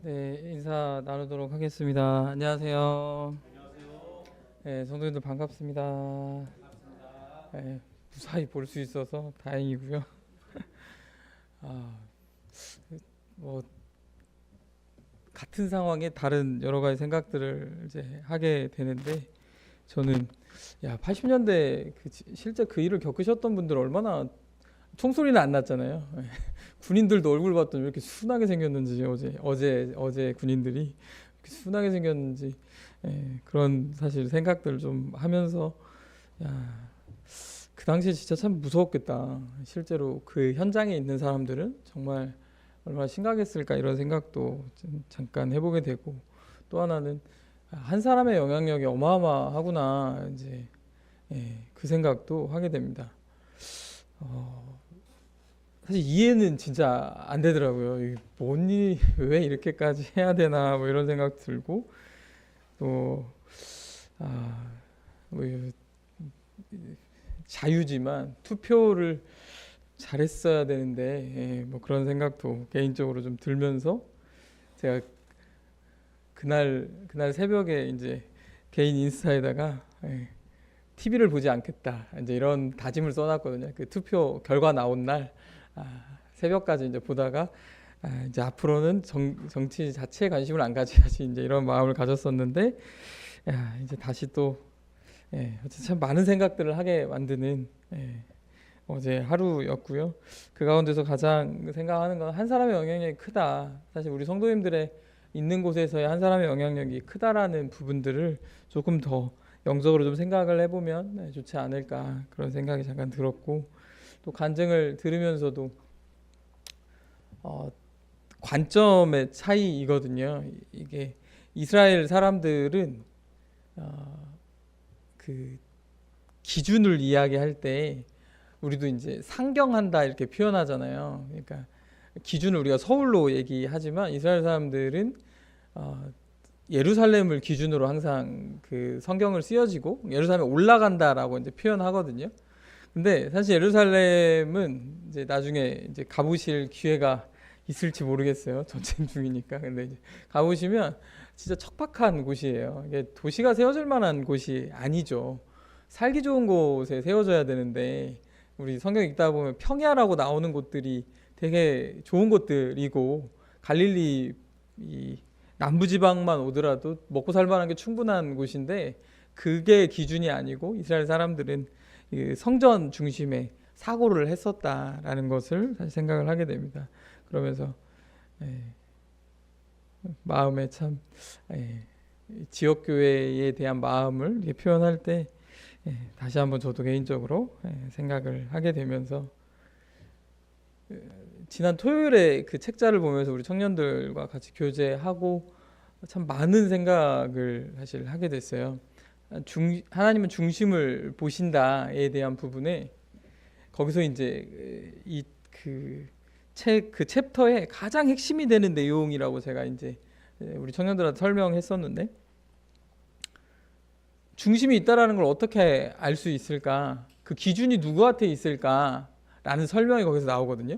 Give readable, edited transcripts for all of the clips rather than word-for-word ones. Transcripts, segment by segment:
네, 인사 나누도록 하겠습니다. 안녕하세요. 안녕하세요. 네, 성도님들 반갑습니다. 반갑습니다. 네, 무사히 볼 수 있어서 다행이고요. 아, 뭐 같은 상황에 다른 여러 가지 생각들을 이제 하게 되는데 저는 80년대 실제 그 일을 겪으셨던 분들 얼마나 총소리는 안 났잖아요. 군인들도 얼굴 봤더니 왜 이렇게 순하게 생겼는지 어제 군인들이 이렇게 순하게 생겼는지 그런 사실 생각들을 좀 하면서 야, 그 당시에 진짜 참 무서웠겠다. 실제로 그 현장에 있는 사람들은 정말 얼마나 심각했을까 이런 생각도 좀 잠깐 해보게 되고 또 하나는 한 사람의 영향력이 어마어마하구나 이제 그 생각도 하게 됩니다. 사실 이해는 진짜 안 되더라고요. 왜 이렇게까지 해야 되나 뭐 이런 생각 들고 또 아, 뭐 자유지만 투표를 잘했어야 되는데 뭐 그런 생각도 개인적으로 좀 들면서 제가 그날 새벽에 이제 개인 인스타에다가 TV를 보지 않겠다 이제 이런 다짐을 써놨거든요. 그 투표 결과 나온 날 새벽까지 이제 보다가 이제 앞으로는 정치 자체에 관심을 안 가져야지 이제 이런 마음을 가졌었는데 이제 다시 또 참 많은 생각들을 하게 만드는 어제 하루였고요. 그 가운데서 가장 생각하는 건 한 사람의 영향력이 크다. 사실 우리 성도님들의 있는 곳에서의 한 사람의 영향력이 크다라는 부분들을 조금 더 영적으로 좀 생각을 해보면 좋지 않을까 그런 생각이 잠깐 들었고 또 간증을 들으면서도 관점의 차이이거든요. 이게 이스라엘 사람들은 그 기준을 이야기할 때 우리도 이제 상경한다 이렇게 표현하잖아요. 그러니까 기준을 우리가 서울로 얘기하지만 이스라엘 사람들은 예루살렘을 기준으로 항상 그 성경을 쓰여지고 예루살렘에 올라간다라고 이제 표현하거든요. 근데 사실 예루살렘은 이제 나중에 이제 가보실 기회가 있을지 모르겠어요. 전쟁 중이니까. 근데 이제 가보시면 진짜 척박한 곳이에요. 이게 도시가 세워질 만한 곳이 아니죠. 살기 좋은 곳에 세워져야 되는데 우리 성경 읽다 보면 평야라고 나오는 곳들이 되게 좋은 곳들이고 갈릴리 이 남부지방만 오더라도 먹고 살 만한 게 충분한 곳인데 그게 기준이 아니고 이스라엘 사람들은 성전 중심의 사고를 했었다라는 것을 사실 생각을 하게 됩니다. 그러면서 마음에 참 지역 교회에 대한 마음을 이렇게 표현할 때 다시 한번 저도 개인적으로 생각을 하게 되면서 지난 토요일에 그 책자를 보면서 우리 청년들과 같이 교제하고 참 많은 생각을 사실 하게 됐어요. 하나님은 중심을 보신다에 대한 부분에 거기서 이제 그 챕터의 가장 핵심이 되는 내용이라고 제가 이제 우리 청년들한테 설명했었는데 중심이 있다라는 걸 어떻게 알 수 있을까? 그 기준이 누구한테 있을까라는 설명이 거기서 나오거든요.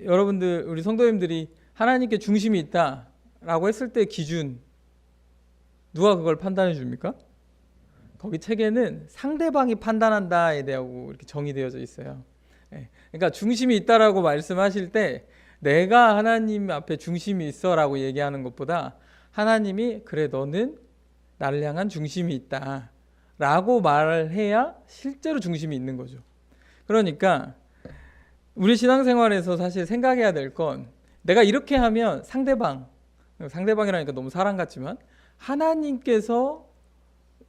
여러분들 우리 성도님들이 하나님께 중심이 있다라고 했을 때 기준 누가 그걸 판단해 줍니까? 거기 책에는 상대방이 판단한다에 대하고 이렇게 정의되어져 있어요. 그러니까 중심이 있다라고 말씀하실 때 내가 하나님 앞에 중심이 있어라고 얘기하는 것보다 하나님이 그래 너는 나를 향한 중심이 있다라고 말을 해야 실제로 중심이 있는 거죠. 그러니까 우리 신앙생활에서 사실 생각해야 될 건 내가 이렇게 하면 상대방이라니까 너무 사람 같지만 하나님께서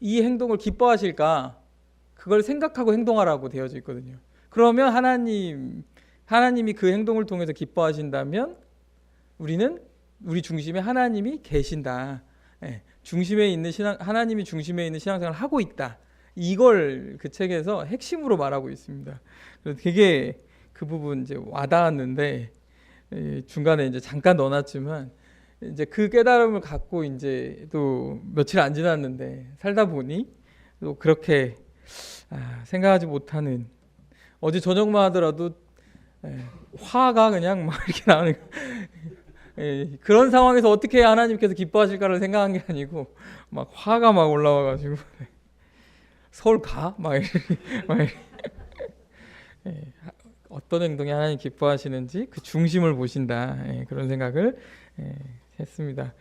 이 행동을 기뻐하실까 그걸 생각하고 행동하라고 되어져 있거든요. 그러면 하나님이 그 행동을 통해서 기뻐하신다면 우리 중심에 하나님이 계신다. 중심에 있는 하나님이 중심에 있는 신앙생활을 하고 있다. 이걸 그 책에서 핵심으로 말하고 있습니다. 그래서 되게 그 부분 이제 와닿았는데 중간에 이제 잠깐 넣어놨지만 이제 그 깨달음을 갖고 이제 또 며칠 안 지났는데 살다 보니 또 그렇게 생각하지 못하는 어제 저녁만 하더라도 화가 그냥 막 이렇게 나오는 그런 상황에서 어떻게 해야 하나님께서 기뻐하실까를 생각한 게 아니고 막 화가 막 올라와가지고 서울 가? 어떤 행동이 하나님 기뻐하시는지 그 중심을 보신다. 그런 생각을 했습니다.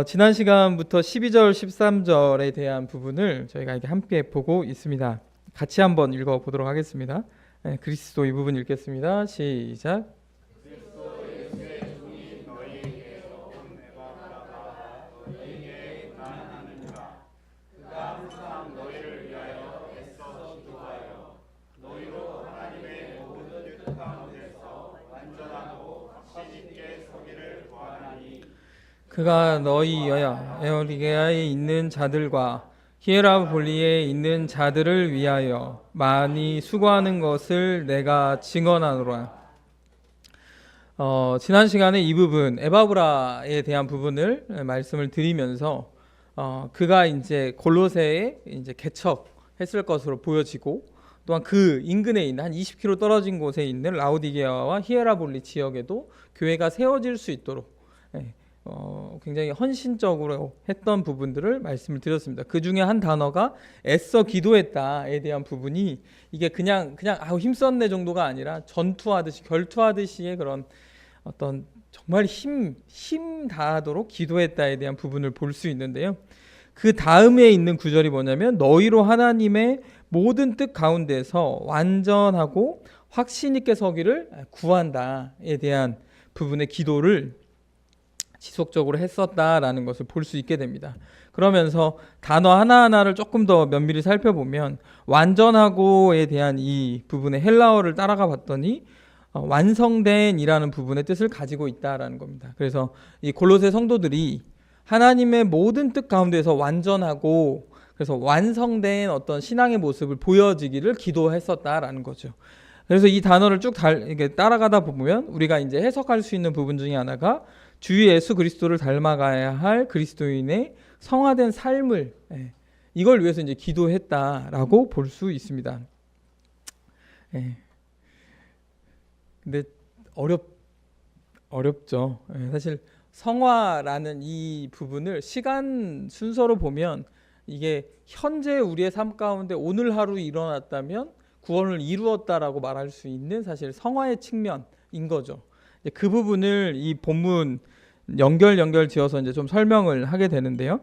지난 시간부터 12절, 13절에 대한 부분을 저희가 이렇게 함께 보고 있습니다. 같이 한번 읽어보도록 하겠습니다. 그리스도 이 부분 읽겠습니다. 시작. 그가 너희 에어리게아에 있는 자들과 히에라볼리에 있는 자들을 위하여 많이 수고하는 것을 내가 증언하노라. 지난 시간에 이 부분 에바브라에 대한 부분을 말씀을 드리면서 그가 이제 골로새에 이제 개척했을 것으로 보여지고 또한 그 인근에 있는 한 20km 떨어진 곳에 있는 라오디게아와 히에라볼리 지역에도 교회가 세워질 수 있도록 굉장히 헌신적으로 했던 부분들을 말씀을 드렸습니다. 그 중에 한 단어가 애써 기도했다에 대한 부분이 이게 그냥 힘썼네 정도가 아니라 전투하듯이 결투하듯이의 그런 어떤 정말 힘 다하도록 기도했다에 대한 부분을 볼 수 있는데요. 그 다음에 있는 구절이 뭐냐면 너희로 하나님의 모든 뜻 가운데서 완전하고 확신 있게 서기를 구한다에 대한 부분의 기도를 지속적으로 했었다라는 것을 볼 수 있게 됩니다. 그러면서 단어 하나하나를 조금 더 면밀히 살펴보면 완전하고에 대한 이 부분의 헬라어를 따라가 봤더니 완성된이라는 부분의 뜻을 가지고 있다라는 겁니다. 그래서 이 골로새 성도들이 하나님의 모든 뜻 가운데서 완전하고 그래서 완성된 어떤 신앙의 모습을 보여지기를 기도했었다라는 거죠. 그래서 이 단어를 쭉 따라가다 보면 우리가 이제 해석할 수 있는 부분 중에 하나가 주 예수 그리스도를 닮아가야 할 그리스도인의 성화된 삶을 이걸 위해서 이제 기도했다라고 볼 수 있습니다. 근데 어렵죠. 사실 성화라는 이 부분을 시간 순서로 보면 이게 현재 우리의 삶 가운데 오늘 하루 일어났다면 구원을 이루었다라고 말할 수 있는 사실 성화의 측면인 거죠. 그 부분을 이 본문 연결 지어서 이제 좀 설명을 하게 되는데요.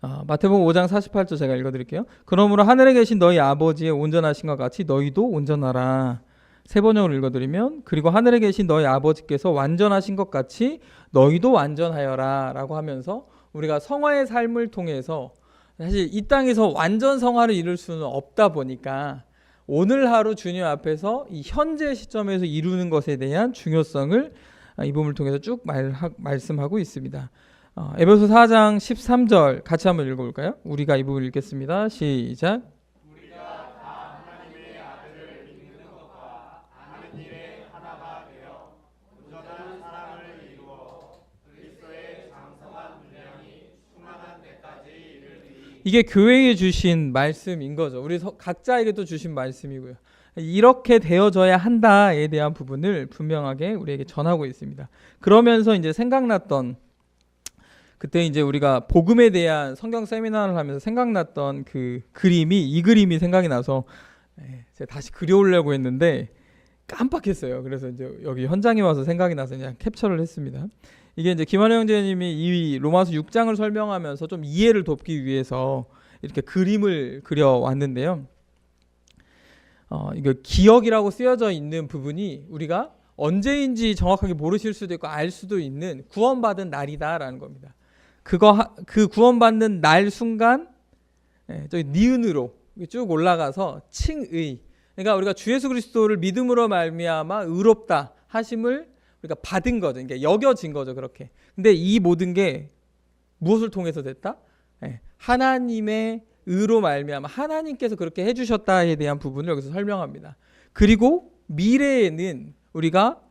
마태복음 5장 48절 제가 읽어드릴게요. 그러므로 하늘에 계신 너희 아버지의 온전하신 것 같이 너희도 온전하라. 세 번역으로 읽어드리면 그리고 하늘에 계신 너희 아버지께서 완전하신 것 같이 너희도 완전하여라 라고 하면서 우리가 성화의 삶을 통해서 사실 이 땅에서 완전 성화를 이룰 수는 없다 보니까 오늘 하루 주님 앞에서 이 현재 시점에서 이루는 것에 대한 중요성을 이 부분을 통해서 쭉 말씀하고 있습니다. 에베소 4장 13절 같이 한번 읽어볼까요? 우리가 이 부분 읽겠습니다. 시작. 우리가 다 하나님의 아들을 믿는 것과 아는 일에 하나가 되어 온전한 사랑을 이루어 그리스도의 장성한 분량이 충만한 데까지 이르리니 이게 교회에 주신 말씀인 거죠. 우리 각자에게도 주신 말씀이고요. 이렇게 되어져야 한다에 대한 부분을 분명하게 우리에게 전하고 있습니다. 그러면서 이제 생각났던 그때 이제 우리가 복음에 대한 성경 세미나를 하면서 생각났던 그 그림이 이 그림이 생각이 나서 제가 다시 그려오려고 했는데 깜빡했어요. 그래서 이제 여기 현장에 와서 생각이 나서 그냥 캡처를 했습니다. 이게 이제 김환영 형제님이 이 로마서 6장을 설명하면서 좀 이해를 돕기 위해서 이렇게 그림을 그려 왔는데요. 이거 기억이라고 쓰여져 있는 부분이 우리가 언제인지 정확하게 모르실 수도 있고 알 수도 있는 구원받은 날이다라는 겁니다. 그 구원받는 날 순간 저기 니은으로 쭉 올라가서 칭의. 그러니까 우리가 주 예수 그리스도를 믿음으로 말미암아 의롭다 하심을 우리가 받은 거죠. 그러니까 여겨진 거죠. 그렇게. 근데 이 모든 게 무엇을 통해서 됐다? 하나님의 의로 말미암아 하나님께서 그렇게 해주셨다에 대한 부분을 여기서 설명합니다. 그리고 미래에는 우리가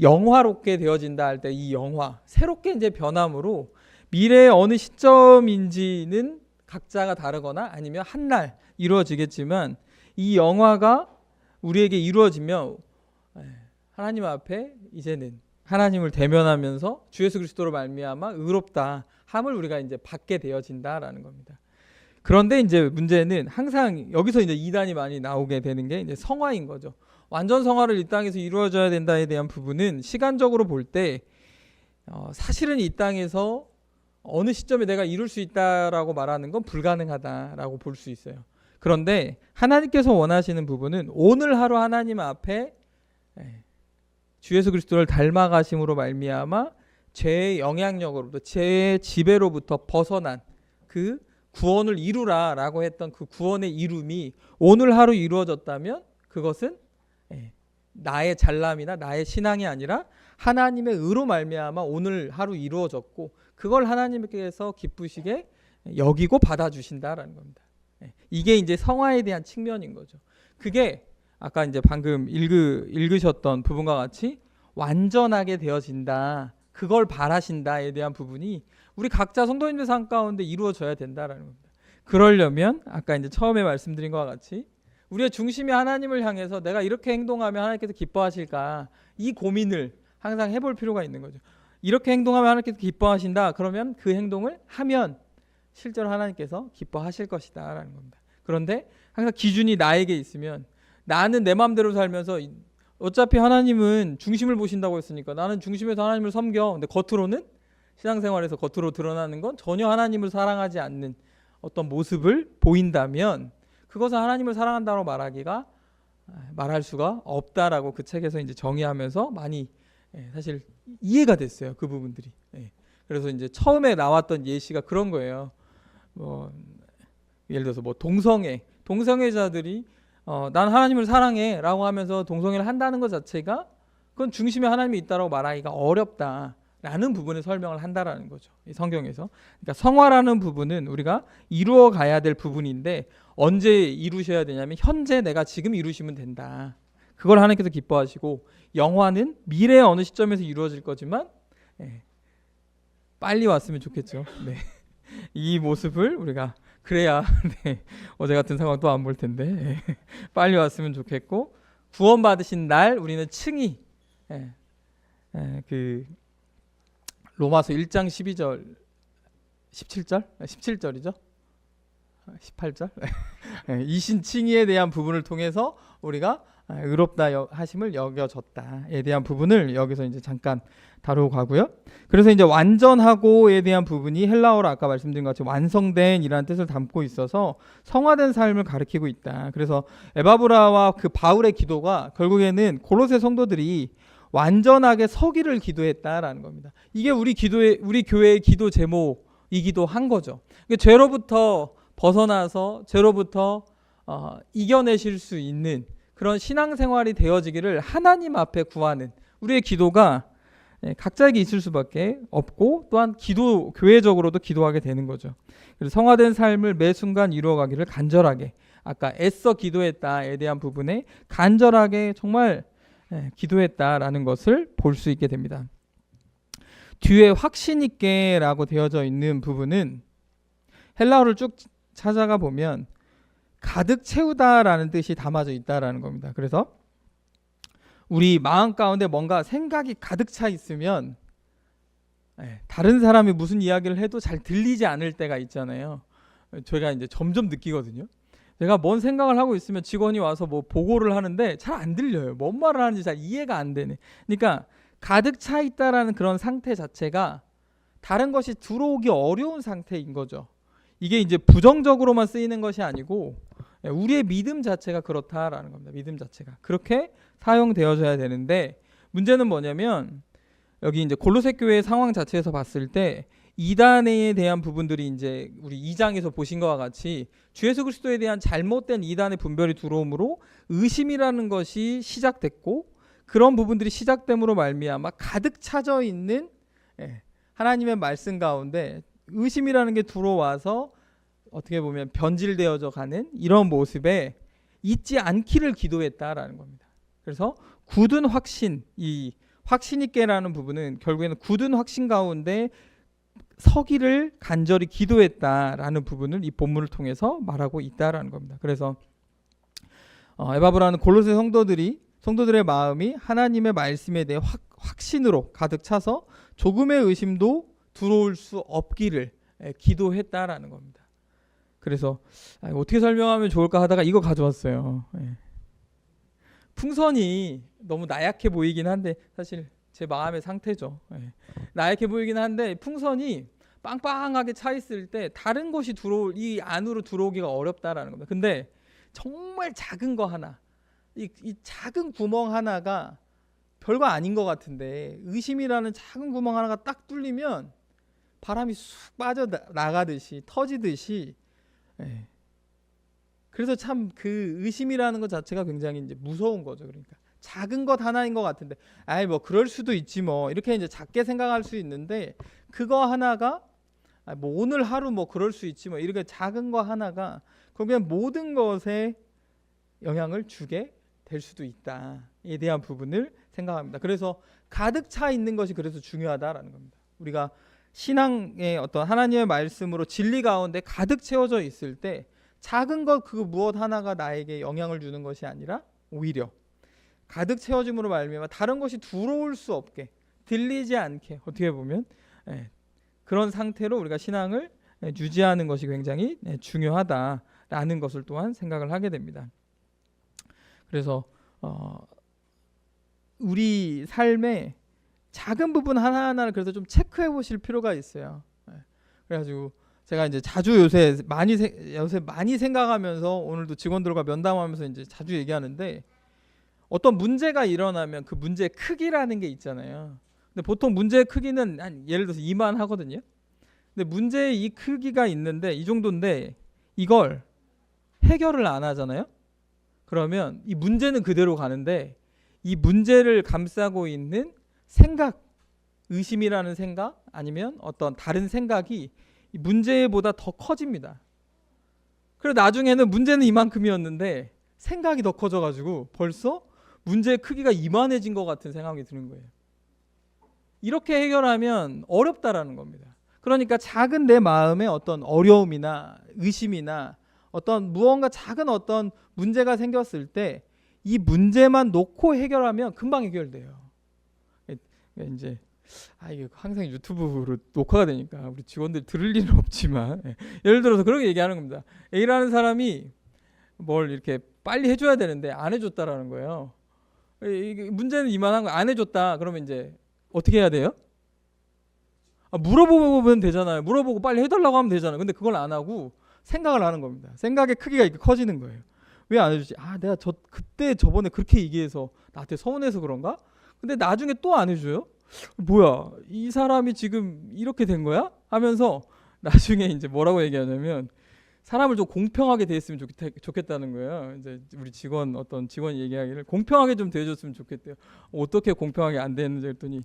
영화롭게 되어진다 할 때 이 영화 새롭게 이제 변함으로 미래의 어느 시점인지는 각자가 다르거나 아니면 한 날 이루어지겠지만 이 영화가 우리에게 이루어지면 하나님 앞에 이제는 하나님을 대면하면서 주 예수 그리스도로 말미암아 의롭다 함을 우리가 이제 받게 되어진다라는 겁니다. 그런데 이제 문제는 항상 여기서 이제 이단이 많이 나오게 되는 게 이제 성화인 거죠. 완전 성화를 이 땅에서 이루어져야 된다에 대한 부분은 시간적으로 볼 때 사실은 이 땅에서 어느 시점에 내가 이룰 수 있다라고 말하는 건 불가능하다라고 볼 수 있어요. 그런데 하나님께서 원하시는 부분은 오늘 하루 하나님 앞에 주 예수 그리스도를 닮아가심으로 말미암아 죄의 영향력으로부터 죄의 지배로부터 벗어난 그 구원을 이루라라고 했던 그 구원의 이룸이 오늘 하루 이루어졌다면 그것은 나의 잘남이나 나의 신앙이 아니라 하나님의 의로 말미암아 오늘 하루 이루어졌고 그걸 하나님께서 기쁘시게 여기고 받아주신다라는 겁니다. 이게 이제 성화에 대한 측면인 거죠. 그게 아까 이제 방금 읽으셨던 부분과 같이 완전하게 되어진다. 그걸 바라신다에 대한 부분이 우리 각자 성도님들 삶 가운데 이루어져야 된다라는 겁니다. 그러려면 아까 이제 처음에 말씀드린 것과 같이 우리의 중심이 하나님을 향해서 내가 이렇게 행동하면 하나님께서 기뻐하실까 이 고민을 항상 해볼 필요가 있는 거죠. 이렇게 행동하면 하나님께서 기뻐하신다. 그러면 그 행동을 하면 실제로 하나님께서 기뻐하실 것이다 라는 겁니다. 그런데 항상 기준이 나에게 있으면 나는 내 마음대로 살면서 어차피 하나님은 중심을 보신다고 했으니까 나는 중심에서 하나님을 섬겨. 근데 겉으로는 신앙생활에서 겉으로 드러나는 건 전혀 하나님을 사랑하지 않는 어떤 모습을 보인다면 그것은 하나님을 사랑한다고 말할 수가 없다라고 그 책에서 이제 정의하면서 많이 사실 이해가 됐어요. 그 부분들이. 그래서 이제 처음에 나왔던 예시가 그런 거예요. 예를 들어서 동성애자들이 난 하나님을 사랑해라고 하면서 동성애를 한다는 것 자체가 그건 중심에 하나님이 있다라고 말하기가 어렵다라는 부분을 설명을 한다라는 거죠. 이 성경에서. 그러니까 성화라는 부분은 우리가 이루어 가야 될 부분인데 언제 이루셔야 되냐면 현재 내가 지금 이루시면 된다. 그걸 하나님께서 기뻐하시고 영화는 미래의 어느 시점에서 이루어질 거지만 빨리 왔으면 좋겠죠. 네. 이 모습을 우리가 그래야 어제 같은 상황 또 안 볼 텐데 빨리 왔으면 좋겠고 구원받으신 날 우리는 층이 그 로마서 1장 12절 17절이죠. 18절 이신칭의에 대한 부분을 통해서 우리가 의롭다 하심을 여겨졌다에 대한 부분을 여기서 이제 잠깐 다루고 가고요. 그래서 이제 완전하고에 대한 부분이 헬라어로 아까 말씀드린 것 같이 완성된이라는 뜻을 담고 있어서 성화된 삶을 가리키고 있다. 그래서 에바브라와 그 바울의 기도가 결국에는 골로새 성도들이 완전하게 서기를 기도했다라는 겁니다. 이게 우리 교회의 기도 제목이기도 한 거죠. 죄로부터 벗어나서 죄로부터 이겨내실 수 있는 그런 신앙생활이 되어지기를 하나님 앞에 구하는 우리의 기도가 각자에게 있을 수밖에 없고 또한 교회적으로도 기도하게 되는 거죠. 그래서 성화된 삶을 매 순간 이루어가기를 간절하게 아까 애써 기도했다에 대한 부분에 간절하게 정말 기도했다라는 것을 볼 수 있게 됩니다. 뒤에 확신 있게라고 되어져 있는 부분은 헬라어를 쭉 찾아가 보면 가득 채우다라는 뜻이 담아져 있다라는 겁니다. 그래서 우리 마음 가운데 뭔가 생각이 가득 차 있으면 다른 사람이 무슨 이야기를 해도 잘 들리지 않을 때가 있잖아요. 저희가 이제 점점 느끼거든요. 제가 뭔 생각을 하고 있으면 직원이 와서 뭐 보고를 하는데 잘 안 들려요. 뭔 말을 하는지 잘 이해가 안 되네. 그러니까 가득 차 있다라는 그런 상태 자체가 다른 것이 들어오기 어려운 상태인 거죠. 이게 이제 부정적으로만 쓰이는 것이 아니고 우리의 믿음 자체가 그렇다라는 겁니다. 믿음 자체가 그렇게 사용되어져야 되는데 문제는 뭐냐면 여기 이제 골로새 교회의 상황 자체에서 봤을 때 이단에 대한 부분들이 이제 우리 2장에서 보신 것과 같이 주 예수 그리스도에 대한 잘못된 이단의 분별이 들어오므로 의심이라는 것이 시작됐고 그런 부분들이 시작됨으로 말미암아 가득 차져 있는 하나님의 말씀 가운데 의심이라는 게 들어와서 어떻게 보면 변질되어져 가는 이런 모습에 있지 않기를 기도했다라는 겁니다. 그래서 굳은 확신, 이 확신 있게라는 부분은 결국에는 굳은 확신 가운데 서기를 간절히 기도했다라는 부분을 이 본문을 통해서 말하고 있다라는 겁니다. 그래서 에바브라는 골로새 성도들이 성도들의 마음이 하나님의 말씀에 대해 확신으로 가득 차서 조금의 의심도 들어올 수 없기를 기도했다라는 겁니다. 그래서 어떻게 설명하면 좋을까 하다가 이거 가져왔어요. 풍선이 너무 나약해 보이긴 한데 사실 제 마음의 상태죠. 나약해 보이긴 한데 풍선이 빵빵하게 차 있을 때 다른 것이 이 안으로 들어오기가 어렵다라는 겁니다. 근데 정말 작은 거 하나, 이 작은 구멍 하나가 별거 아닌 것 같은데 의심이라는 작은 구멍 하나가 딱 뚫리면 바람이 쑥 빠져 나가듯이 터지듯이. 그래서 참 그 의심이라는 것 자체가 굉장히 이제 무서운 거죠. 그러니까 작은 것 하나인 것 같은데, 뭐 그럴 수도 있지 뭐 이렇게 이제 작게 생각할 수 있는데 그거 하나가 뭐 오늘 하루 뭐 그럴 수 있지 뭐 이렇게 작은 거 하나가 그냥 모든 것에 영향을 주게 될 수도 있다에 대한 부분을 생각합니다. 그래서 가득 차 있는 것이 그래서 중요하다라는 겁니다. 우리가 신앙의 어떤 하나님의 말씀으로 진리 가운데 가득 채워져 있을 때 작은 것 그 무엇 하나가 나에게 영향을 주는 것이 아니라 오히려 가득 채워짐으로 말미암아 다른 것이 들어올 수 없게, 들리지 않게, 어떻게 보면 그런 상태로 우리가 신앙을 유지하는 것이 굉장히 중요하다라는 것을 또한 생각을 하게 됩니다. 그래서 우리 삶의 작은 부분 하나하나를 그래서 좀 체크해 보실 필요가 있어요. 그래가지고 제가 이제 자주 요새 많이 생각하면서 오늘도 직원들과 면담하면서 이제 자주 얘기하는데, 어떤 문제가 일어나면 그 문제의 크기라는 게 있잖아요. 근데 보통 문제의 크기는 한 예를 들어서 이만 하거든요. 근데 문제의 이 크기가 있는데 이 정도인데 이걸 해결을 안 하잖아요. 그러면 이 문제는 그대로 가는데 이 문제를 감싸고 있는 생각, 의심이라는 생각 아니면 어떤 다른 생각이 이 문제보다 더 커집니다. 그리고 나중에는 문제는 이만큼이었는데 생각이 더 커져가지고 벌써 문제의 크기가 이만해진 것 같은 생각이 드는 거예요. 이렇게 해결하면 어렵다라는 겁니다. 그러니까 작은 내 마음에 어떤 어려움이나 의심이나 어떤 무언가 작은 어떤 문제가 생겼을 때 이 문제만 놓고 해결하면 금방 해결돼요. 이제 이게 항상 유튜브로 녹화가 되니까 우리 직원들 들을 일은 없지만 예를 들어서 그렇게 얘기하는 겁니다. A라는 사람이 뭘 이렇게 빨리 해줘야 되는데 안 해줬다라는 거예요. 이게 문제는 이만한 거 안 해줬다. 그러면 이제 어떻게 해야 돼요? 물어보면 되잖아요. 물어보고 빨리 해달라고 하면 되잖아요. 근데 그걸 안 하고 생각을 하는 겁니다. 생각의 크기가 이렇게 커지는 거예요. 왜 안 해주지? 내가 그때 저번에 그렇게 얘기해서 나한테 서운해서 그런가? 근데 나중에 또 안 해줘요? 뭐야, 이 사람이 지금 이렇게 된 거야? 하면서 나중에 이제 뭐라고 얘기하냐면 사람을 좀 공평하게 대했으면 좋겠다는 거예요. 이제 우리 어떤 직원이 얘기하기를 공평하게 좀 대해줬으면 좋겠대요. 어떻게 공평하게 안 됐는지 했더니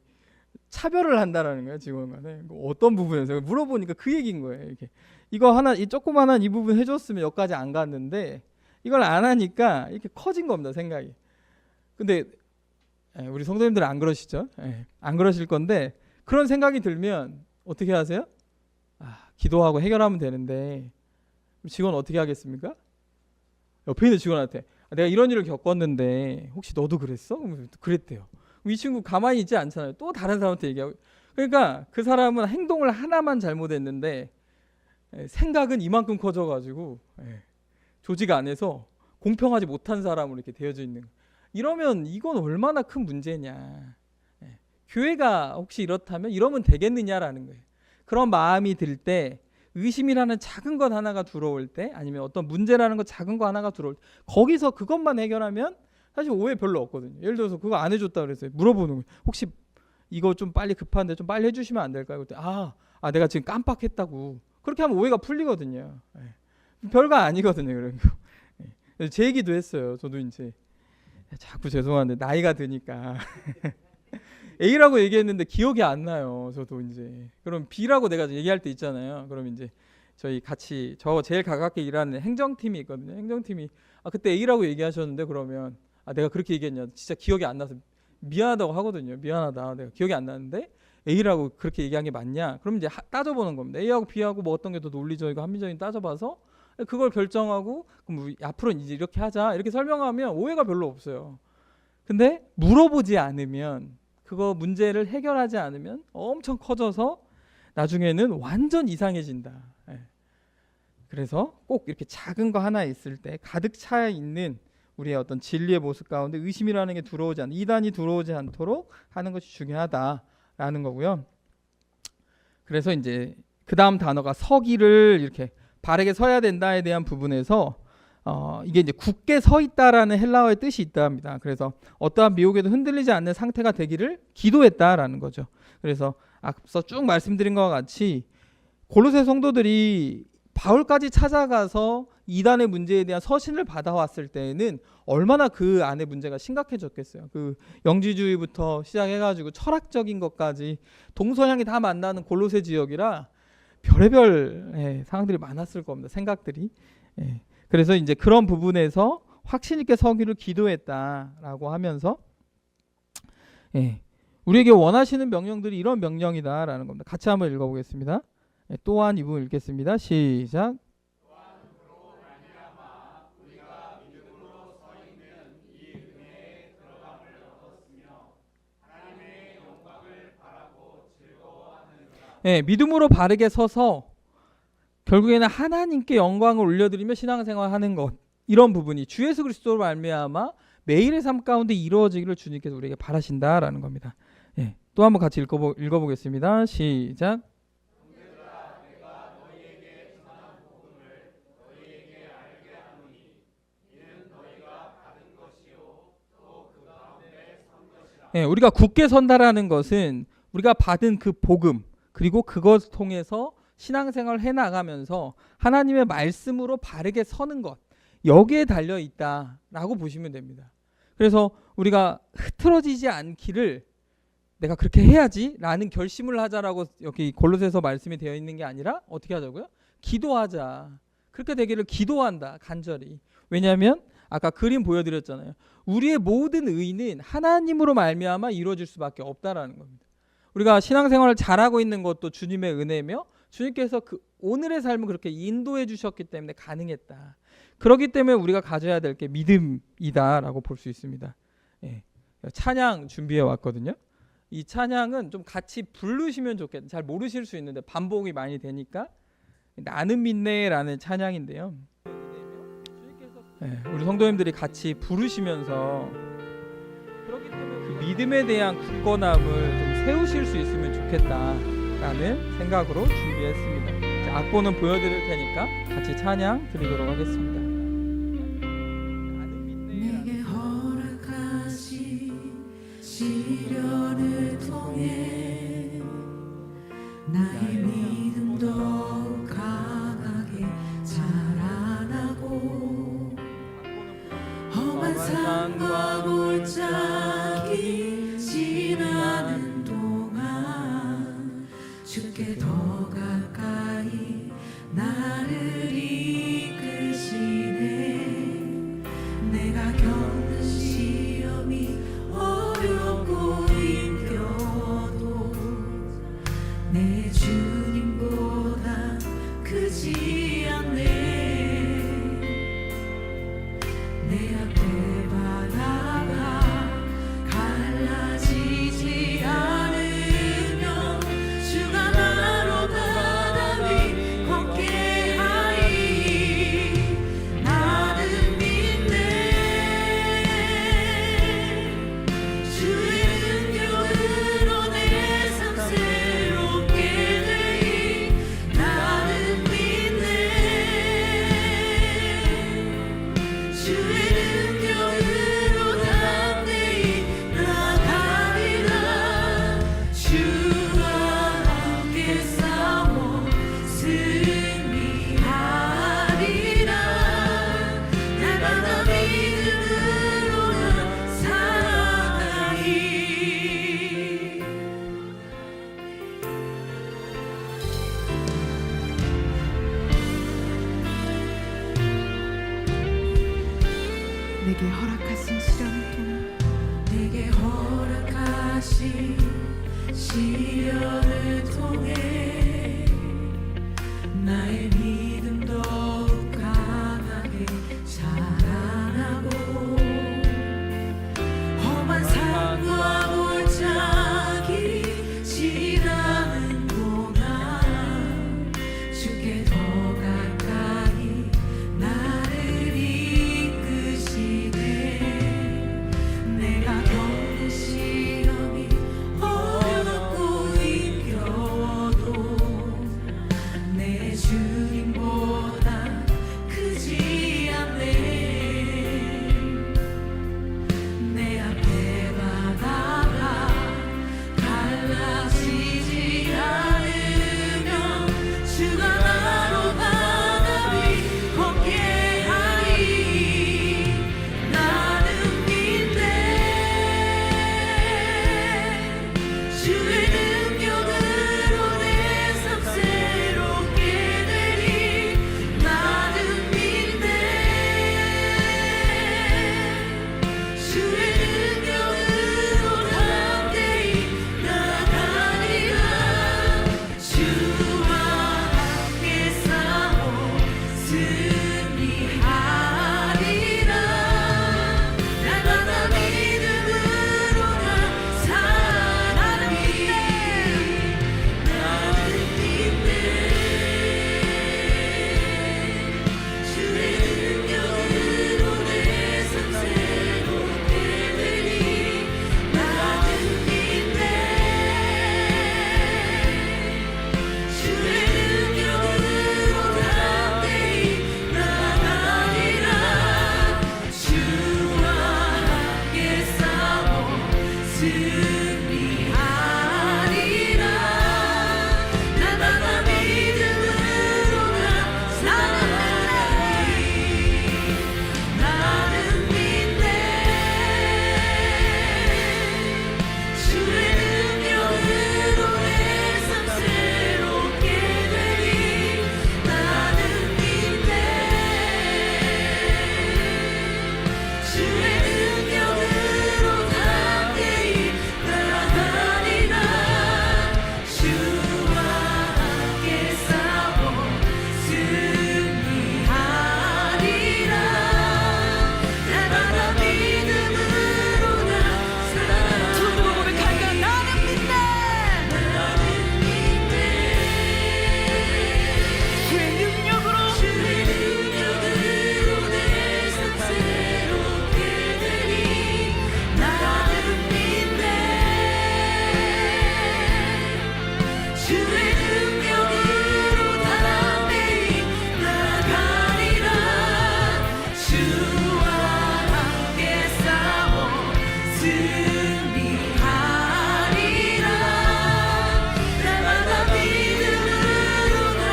차별을 한다라는 거예요, 직원 간에. 어떤 부분에서 물어보니까 그 얘기인 거예요. 이렇게 이거 하나, 이 조그만한 이 부분 해줬으면 여기까지 안 갔는데 이걸 안 하니까 이렇게 커진 겁니다, 생각이. 근데 우리 성도님들은 안 그러시죠? 안 그러실 건데 그런 생각이 들면 어떻게 하세요? 기도하고 해결하면 되는데 직원 어떻게 하겠습니까? 옆에 있는 직원한테 내가 이런 일을 겪었는데 혹시 너도 그랬어? 그랬대요. 이 친구 가만히 있지 않잖아요. 또 다른 사람한테 얘기하고. 그러니까 그 사람은 행동을 하나만 잘못했는데 생각은 이만큼 커져가지고 조직 안에서 공평하지 못한 사람으로 이렇게 되어져 있는 거예요. 이러면 이건 얼마나 큰 문제냐. 교회가 혹시 이렇다면 이러면 되겠느냐라는 거예요. 그런 마음이 들 때, 의심이라는 작은 것 하나가 들어올 때, 아니면 어떤 문제라는 것 작은 거 하나가 들어올 때, 거기서 그것만 해결하면 사실 오해 별로 없거든요. 예를 들어서 그거 안 해줬다 그랬어요. 물어보는 거예요. 혹시 이거 좀 빨리 급한데 좀 빨리 해주시면 안 될까요? 그때 내가 지금 깜빡했다고. 그렇게 하면 오해가 풀리거든요. 별거 아니거든요. 그런 거. 제 얘기도 했어요. 저도 이제 자꾸 죄송한데 나이가 드니까 A라고 얘기했는데 기억이 안 나요. 저도 이제. 그럼 B라고 내가 얘기할 때 있잖아요. 그럼 이제 저희 같이 저 제일 가깝게 일하는 행정팀이 있거든요. 행정팀이 그때 A라고 얘기하셨는데 그러면 내가 그렇게 얘기했냐. 진짜 기억이 안 나서 미안하다고 하거든요. 미안하다. 내가 기억이 안 나는데 A라고 그렇게 얘기한 게 맞냐. 그럼 이제 따져보는 겁니다. A하고 B하고 뭐 어떤 게 더 논리적이고 합리적인지 따져봐서 그걸 결정하고 그럼 앞으로는 이제 이렇게 하자. 이렇게 설명하면 오해가 별로 없어요. 근데 물어보지 않으면, 그거 문제를 해결하지 않으면 엄청 커져서 나중에는 완전 이상해진다. 예. 그래서 꼭 이렇게 작은 거 하나 있을 때 가득 차 있는 우리의 어떤 진리의 모습 가운데 의심이라는 게 들어오지 않는, 이단이 들어오지 않도록 하는 것이 중요하다라는 거고요. 그래서 이제 그 다음 단어가 서기를 이렇게 바르게 서야 된다에 대한 부분에서 이게 이제 굳게 서 있다라는 헬라어의 뜻이 있답니다. 그래서 어떠한 미혹에도 흔들리지 않는 상태가 되기를 기도했다라는 거죠. 그래서 앞서 쭉 말씀드린 것과 같이 골로새 성도들이 바울까지 찾아가서 이단의 문제에 대한 서신을 받아왔을 때에는 얼마나 그 안에 문제가 심각해졌겠어요. 그 영지주의부터 시작해가지고 철학적인 것까지 동서양이 다 만나는 골로새 지역이라 별의별 상황들이 많았을 겁니다. 생각들이. 그래서 이제 그런 부분에서 확신 있게 서기를 기도했다라고 하면서 우리에게 원하시는 명령들이 이런 명령이다라는 겁니다. 같이 한번 읽어보겠습니다. 또한 이 부분 읽겠습니다. 시작. 믿음으로 바르게 서서 결국에는 하나님께 영광을 올려드리며 신앙생활하는 것, 이런 부분이 주 예수 그리스도로 말미암아 매일의 삶 가운데 이루어지기를 주님께서 우리에게 바라신다라는 겁니다. 또 한번 같이 읽어보겠습니다. 시작. 우리가 굳게 선다라는 것은 우리가 받은 그 복음, 그리고 그것을 통해서 신앙생활을 해나가면서 하나님의 말씀으로 바르게 서는 것, 여기에 달려 있다라고 보시면 됩니다. 그래서 우리가 흐트러지지 않기를 내가 그렇게 해야지 라는 결심을 하자라고 여기 골로새서 말씀이 되어 있는 게 아니라 어떻게 하자고요? 기도하자. 그렇게 되기를 기도한다, 간절히. 왜냐하면 아까 그림 보여드렸잖아요. 우리의 모든 의는 하나님으로 말미암아 이루어질 수밖에 없다라는 겁니다. 우리가 신앙생활을 잘하고 있는 것도 주님의 은혜며 주님께서 그 오늘의 삶을 그렇게 인도해 주셨기 때문에 가능했다. 그렇기 때문에 우리가 가져야 될 게 믿음이다라고 볼 수 있습니다. 찬양 준비해 왔거든요. 이 찬양은 좀 같이 부르시면 좋겠다. 잘 모르실 수 있는데 반복이 많이 되니까 나는 믿네라는 찬양인데요. 우리 성도님들이 같이 부르시면서 그렇기 때문에 그 믿음에 대한 굳건함을 좀 세우실 수 있으면 좋겠다라는 생각으로 준비했습니다. 자, 악보는 보여드릴 테니까 같이 찬양 드리도록 하겠습니다. 내게 허락하신 시련을 통해 나의 믿음 더욱 강하게 자라나고 험한 산과 골짜기 지나는 동안 주께 더 가까이 나를 이끄시네. 내가 겪는 시험이 어렵고 힘겨워도 내 주님보다 크지 않네. 내 앞에 바다가 갈라지지 않으면 주가 나로 바다 위 걷게 하리. 나는 믿네. 주의 능력으로 내 삶 새롭게 되리. 나는 믿네. 주의 능력으로 담대히 나가리라. 주와 함께 싸워 승리하리라. 날마다 믿음으로 난 살아가리. 내게 허락하신 시련을 통해 내게 허락하신 시련을 통해 나의 믿음 더욱 강하게 자라나고 험한 승리하리라. 날마다 믿음으로 나 살아가리. 나는 믿네. 주의 능력으로 내 삶 새롭게 되리. 나는 믿네. 주의 능력으로 담대히 나아가리라. 주와 함께 싸워 승리하리라. 날마다 믿음으로 나 살아가리. 주로 고백하리라. 나는 믿네. 나는 믿네. 주의 능력으로 내 삶 새롭게 되리. 나는 믿네. 주의 능력으로 담대히 나아가리라. 주와 함께 싸워 승리하리라. 날마다 믿음으로 나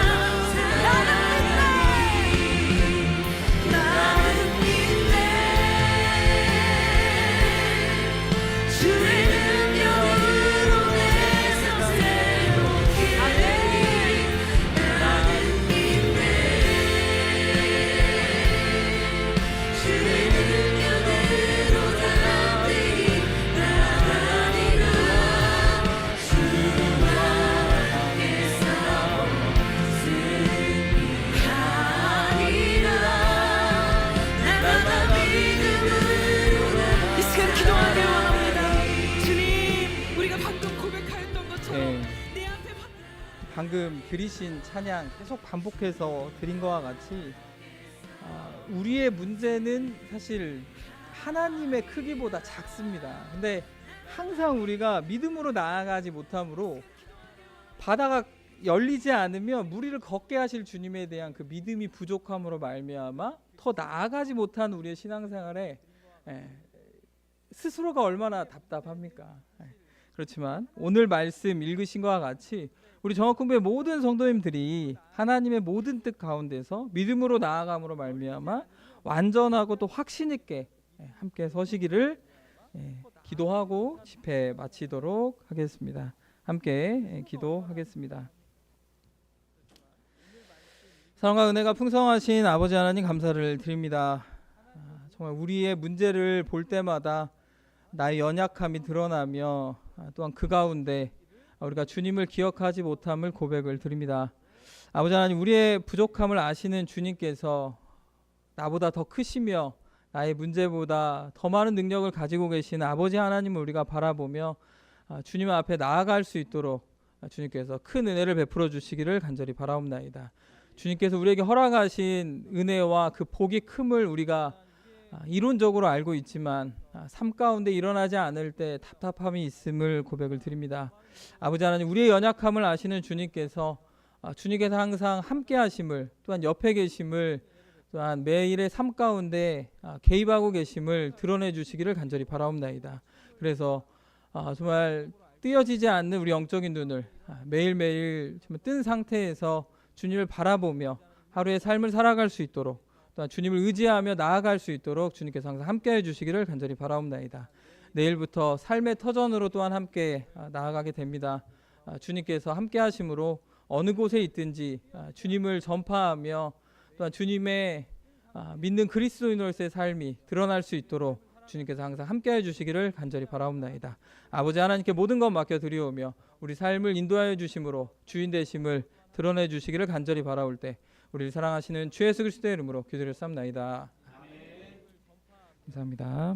살아가리. 나는 믿네. 주의 능력으로 내 삶 새롭게 되리. 나는 믿네. 주의 능력으로 담대히 나아가리라. 주와 함께 싸워 승리하리라. 날마다 믿음으로 이 시간 기도하길 원합니다. 주님, 우리가 방금 고백하였던 것처럼 네. 내 앞에 방금 들으신 찬양 계속 반복해서 드린 것과 같이 우리의 문제는 사실 하나님의 크기보다 작습니다. 근데 항상 우리가 믿음으로 나아가지 못함으로 바다가 열리지 않으면 무리를 걷게 하실 주님에 대한 그 믿음이 부족함으로 말미암아 더 나아가지 못한 우리의 신앙생활에 스스로가 얼마나 답답합니까? 그렇지만 오늘 말씀 읽으신 것과 같이 우리 정확공부의 모든 성도님들이 하나님의 모든 뜻 가운데서 믿음으로 나아감으로 말미암아 완전하고 또 확신 있게 함께 서시기를 기도하고 집회 마치도록 하겠습니다. 함께 기도하겠습니다. 사랑과 은혜가 풍성하신 아버지 하나님 감사를 드립니다. 정말 우리의 문제를 볼 때마다 나의 연약함이 드러나며 또한 그 가운데 우리가 주님을 기억하지 못함을 고백을 드립니다. 아버지 하나님, 우리의 부족함을 아시는 주님께서 나보다 더 크시며 나의 문제보다 더 많은 능력을 가지고 계신 아버지 하나님을 우리가 바라보며 주님 앞에 나아갈 수 있도록 주님께서 큰 은혜를 베풀어 주시기를 간절히 바라옵나이다. 주님께서 우리에게 허락하신 은혜와 그 복이 큼을 우리가 이론적으로 알고 있지만 삶 가운데 일어나지 않을 때 답답함이 있음을 고백을 드립니다. 아버지 하나님, 우리의 연약함을 아시는 주님께서 항상 함께 하심을, 또한 옆에 계심을, 또한 매일의 삶 가운데 개입하고 계심을 드러내 주시기를 간절히 바라옵나이다. 그래서 정말 뜨여지지 않는 우리 영적인 눈을 매일매일 뜬 상태에서 주님을 바라보며 하루의 삶을 살아갈 수 있도록, 또한 주님을 의지하며 나아갈 수 있도록 주님께서 항상 함께해 주시기를 간절히 바라옵나이다. 내일부터 삶의 터전으로 또한 함께 나아가게 됩니다. 주님께서 함께 하심으로 어느 곳에 있든지 주님을 전파하며 또한 주님의 믿는 그리스도인으로서의 삶이 드러날 수 있도록 주님께서 항상 함께해 주시기를 간절히 바라옵나이다. 아버지 하나님께 모든 것 맡겨드리오며 우리 삶을 인도하여 주심으로 주인 되심을 드러내 주시기를 간절히 바라올 때 우리를 사랑하시는 주 예수 그리스도의 이름으로 기도를 쌉나이다. 감사합니다.